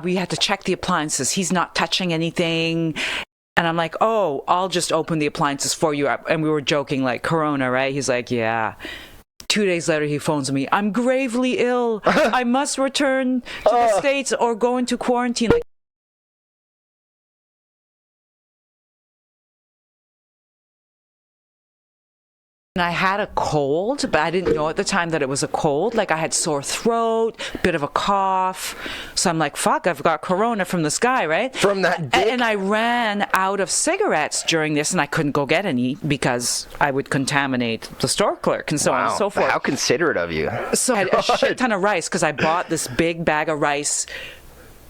we had to check the appliances. He's not touching anything. And I'm like, oh, I'll just open the appliances for you. And we were joking, like, Corona, right? He's like, yeah. 2 days later, he phones me. I'm gravely ill. I must return to the States or go into quarantine. Like, and I had a cold, but I didn't know at the time that it was a cold. Like, I had sore throat, bit of a cough. So I'm like, fuck, I've got Corona from this guy, right? From that dick? And I ran out of cigarettes during this, and I couldn't go get any because I would contaminate the store clerk and so on and so forth. How considerate of you. So I had a shit ton of rice because I bought this big bag of rice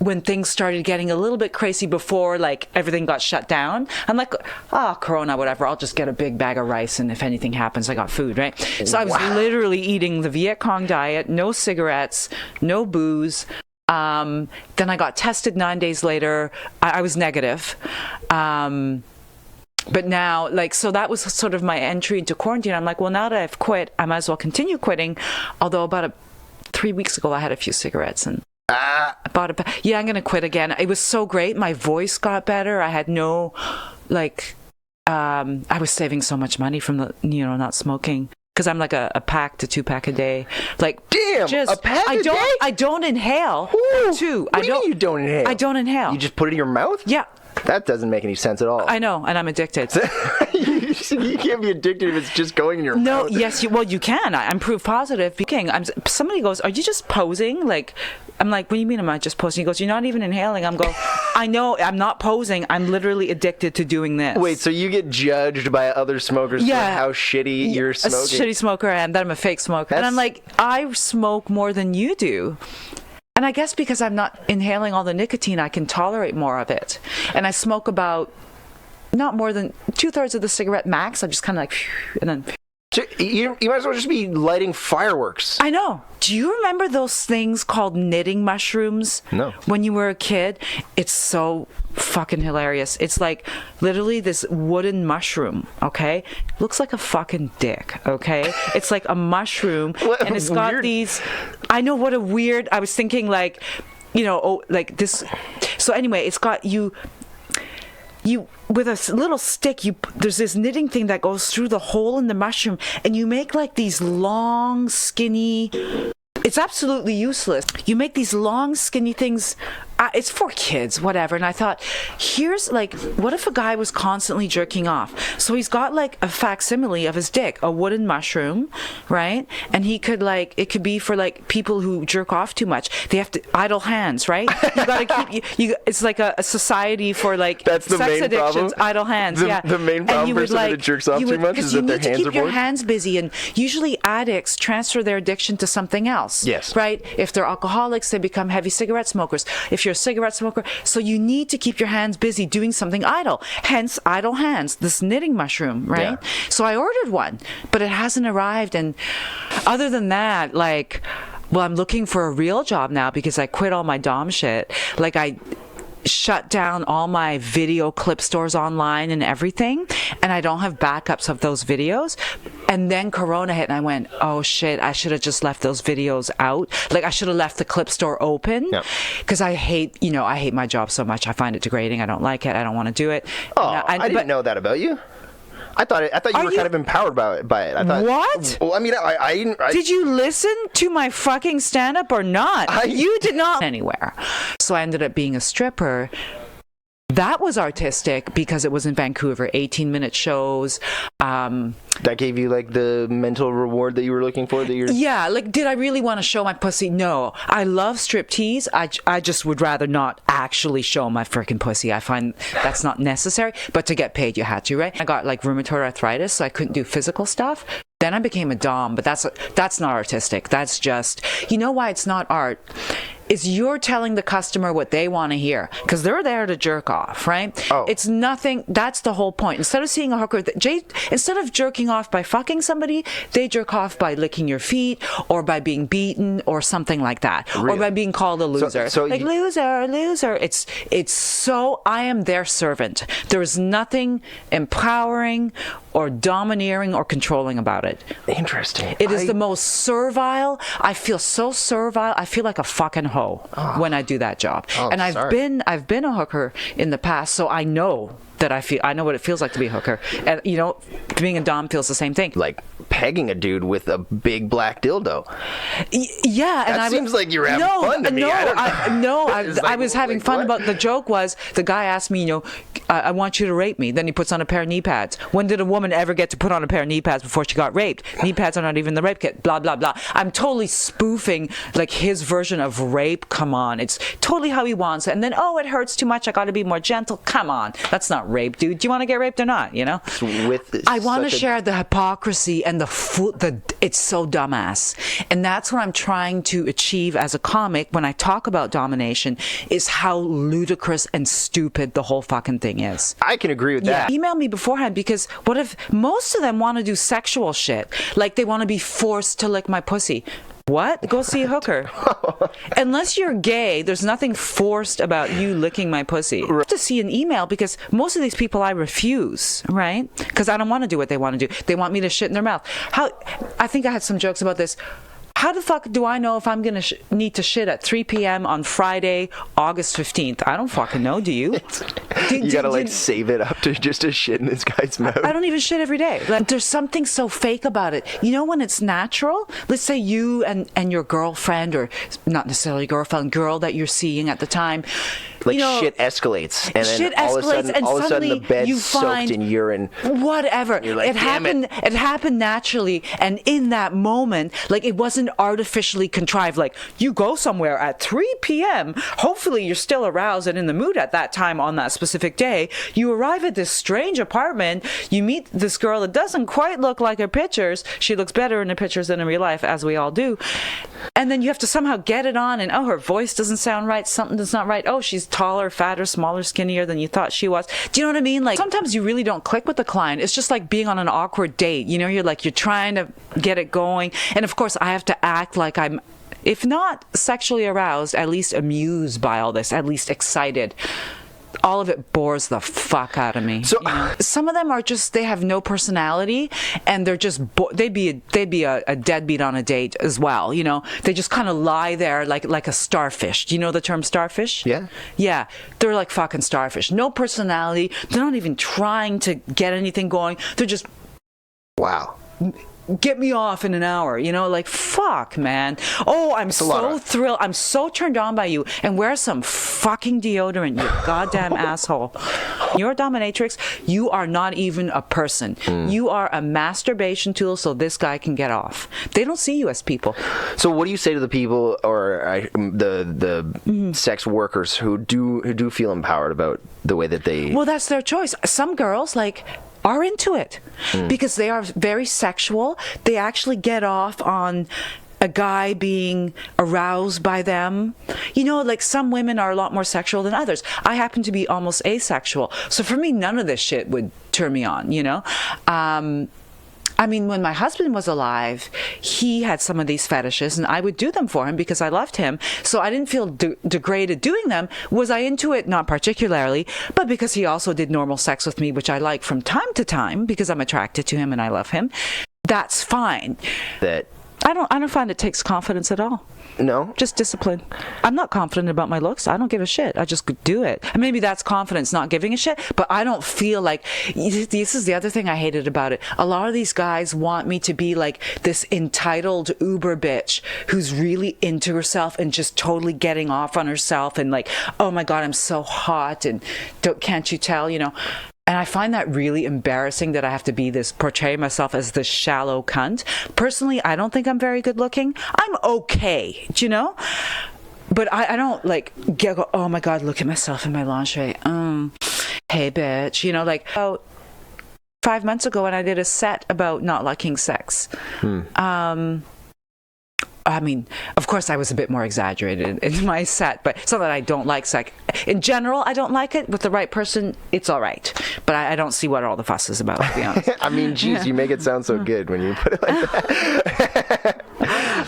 when things started getting a little bit crazy before, like, everything got shut down. I'm like, Corona, whatever, I'll just get a big bag of rice, and if anything happens, I got food, right? So I was literally eating the Viet Cong diet, no cigarettes, no booze. Then I got tested 9 days later. I was negative. But now, like, so that was sort of my entry into quarantine. I'm like, well, now that I've quit, I might as well continue quitting. Although about 3 weeks ago, I had a few cigarettes, and I bought I'm gonna quit again. It was so great. My voice got better. I had no, like, I was saving so much money from the, not smoking, because I'm like a pack to 2 pack a day. Like, damn, a pack a day? I don't inhale. Ooh, What do you mean you don't inhale? I don't inhale. You just put it in your mouth? Yeah. That doesn't make any sense at all. I know, and I'm addicted. You can't be addicted if it's just going in your mouth. No, yes, you can. I'm proof positive. Somebody goes, are you just posing? Like, I'm like, what do you mean am I just posing? He goes, you're not even inhaling. I'm going, I know, I'm not posing. I'm literally addicted to doing this. Wait, so you get judged by other smokers for how shitty you're smoking? A shitty smoker, and that I'm a fake smoker. And I'm like, I smoke more than you do. And I guess because I'm not inhaling all the nicotine, I can tolerate more of it. And I smoke about not more than 2/3 of the cigarette max. I'm just kind of like, and then. So you might as well just be lighting fireworks. I know. Do you remember those things called knitting mushrooms? No. When you were a kid? It's so fucking hilarious. It's like literally this wooden mushroom, okay? Looks like a fucking dick, okay? It's like a mushroom, and it's got these... I know, what a weird... I was thinking like, like this... So anyway, it's got you with a little stick, there's this knitting thing that goes through the hole in the mushroom, and you make like these long, skinny... It's absolutely useless. You make these long, skinny things. It's for kids, whatever. And I thought, here's like, what if a guy was constantly jerking off? So he's got like a facsimile of his dick, a wooden mushroom, right? And he could like, it could be for like people who jerk off too much. They have to idle hands, right? You gotta keep, it's like a society for like That's the sex main addictions, problem? idle hands. Yeah. The main problem for somebody that jerks off too much is that their hands are bored? You need to keep your hands busy, and usually addicts transfer their addiction to something else. Yes. Right? If they're alcoholics, they become heavy cigarette smokers. If you're a cigarette smoker, so you need to keep your hands busy doing something idle. Hence, idle hands, this knitting mushroom, right? Yeah. So I ordered one, but it hasn't arrived. And other than that, like, well, I'm looking for a real job now because I quit all my dom shit. Like, I shut down all my video clip stores online and everything, and I don't have backups of those videos. And then Corona hit, and I went, oh shit, I should have just left those videos out. Like, I should have left the clip store open, because I hate my job so much. I find it degrading. I don't like it. I don't want to do it. Oh, I didn't know that about you. I thought you were kind of empowered by it. I thought, what? Well, I mean, I did you listen to my fucking stand-up or not? You did not anywhere. So I ended up being a stripper. That was artistic because it was in Vancouver, 18-minute shows. That gave you like the mental reward that you were looking for? Yeah, like, did I really want to show my pussy? No. I love striptease. I just would rather not actually show my freaking pussy. I find that's not necessary. But to get paid, you had to, right? I got like rheumatoid arthritis, so I couldn't do physical stuff. Then I became a dom, but that's not artistic. That's just, you know why it's not art? Is you're telling the customer what they want to hear, because they're there to jerk off, right? Oh. It's nothing. That's the whole point. Instead of seeing a hooker, instead of jerking off by fucking somebody, they jerk off by licking your feet or by being beaten or something like that, really? Or by being called a loser. So like, loser. It's so, I am their servant. There is nothing empowering or domineering or controlling about it. Interesting. It is the most servile. I feel so servile. I feel like a fucking hoe when I do that job. And I've been a hooker in the past, so I know that I know what it feels like to be a hooker. And you know, being a dom feels the same thing. Like pegging a dude with a big black dildo. Yeah, and that seems like you're having fun to me. I was having fun. About the joke was the guy asked me, you know, I want you to rape me. Then he puts on a pair of knee pads. When did a woman ever get to put on a pair of knee pads before she got raped? Knee pads are not even the rape kit. Blah blah blah. I'm totally spoofing like his version of rape. Come on, it's totally how he wants it. And then it hurts too much. I got to be more gentle. Come on, that's not rape, dude. Do you want to get raped or not? You know. I want to share the hypocrisy and it's so dumbass, and that's what I'm trying to achieve as a comic when I talk about domination, is how ludicrous and stupid the whole fucking thing is. I can agree with that. Email me beforehand, because what if most of them want to do sexual shit, like they want to be forced to lick my pussy. What? Go see a hooker. Unless you're gay, there's nothing forced about you licking my pussy. I have to see an email, because most of these people I refuse, right? Because I don't want to do what they want to do. They want me to shit in their mouth. I think I had some jokes about this. How the fuck do I know if I'm going to need to shit at 3 p.m. on Friday, August 15th? I don't fucking know, do you? You got to save it up to just a shit in this guy's mouth. I don't even shit every day. Like, there's something so fake about it. You know, when it's natural, let's say you and your girlfriend, or not necessarily girlfriend, girl that you're seeing at the time, like, you know, shit escalates, and then all of a sudden the bed's soaked in urine. Whatever. You're like, it happened naturally, and in that moment, like, it wasn't artificially contrived. Like, you go somewhere at 3 p.m. Hopefully you're still aroused and in the mood at that time on that specific day. You arrive at this strange apartment. You meet this girl that doesn't quite look like her pictures. She looks better in the pictures than in real life, as we all do. And then you have to somehow get it on, and her voice doesn't sound right. Something's not right. She's taller, fatter, smaller, skinnier than you thought she was. Do you know what I mean? Like, sometimes you really don't click with the client. It's just like being on an awkward date. You know, you're trying to get it going. And of course, I have to act like I'm, if not sexually aroused, at least amused by all this, at least excited. All of it bores the fuck out of me. So, you know? Some of them are just, they have no personality, and they're just they'd be a deadbeat on a date as well. You know, they just kind of lie there like a starfish. Do you know the term starfish? Yeah, they're like fucking starfish. No personality. They're not even trying to get anything going. They're just, wow, get me off in an hour, you know, like, fuck, man. I'm so thrilled. I'm so turned on by you. And wear some fucking deodorant, you goddamn asshole. You're a dominatrix. You are not even a person. You are a masturbation tool so this guy can get off. They don't see you as people. So what do you say to the people, or the sex workers who do feel empowered about the way that they... Well, that's their choice. Some girls, are into it because they are very sexual. They actually get off on a guy being aroused by them. You know, like, some women are a lot more sexual than others. I happen to be almost asexual. So for me, none of this shit would turn me on, you know? I mean, when my husband was alive, he had some of these fetishes, and I would do them for him because I loved him. So I didn't feel degraded doing them. Was I into it? Not particularly, but because he also did normal sex with me, which I like from time to time because I'm attracted to him and I love him. That's fine. I don't find it takes confidence at all. No? Just discipline. I'm not confident about my looks. I don't give a shit. I just do it. And maybe that's confidence, not giving a shit, but I don't feel like... This is the other thing I hated about it. A lot of these guys want me to be like this entitled Uber bitch who's really into herself and just totally getting off on herself and like, oh my God, I'm so hot, and can't you tell, you know? And I find that really embarrassing that I have to portray myself as this shallow cunt. Personally, I don't think I'm very good looking. I'm okay, do you know? But I don't go, oh my God, look at myself in my lingerie. Hey, bitch. You know, 5 months ago when I did a set about not liking sex. I mean, of course, I was a bit more exaggerated in my set, but it's not that I don't like sex. In general, I don't like it. With the right person, it's all right. But I don't see what all the fuss is about, to be honest. I mean, geez, you make it sound so good when you put it like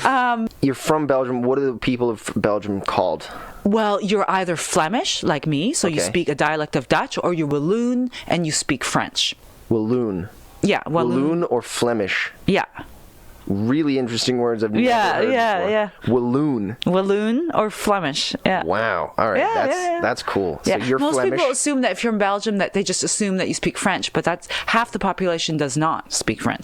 that. You're from Belgium. What are the people of Belgium called? Well, you're either Flemish, like me, so you speak a dialect of Dutch, or you're Walloon and you speak French. Walloon. Yeah, Walloon or Flemish. Yeah. Really interesting words I've never heard before. Walloon. Walloon or Flemish. Yeah. Wow. All right. That's cool. So you're Most Flemish. people assume that if you're in Belgium that they just assume that you speak French, but that's half the population does not speak French.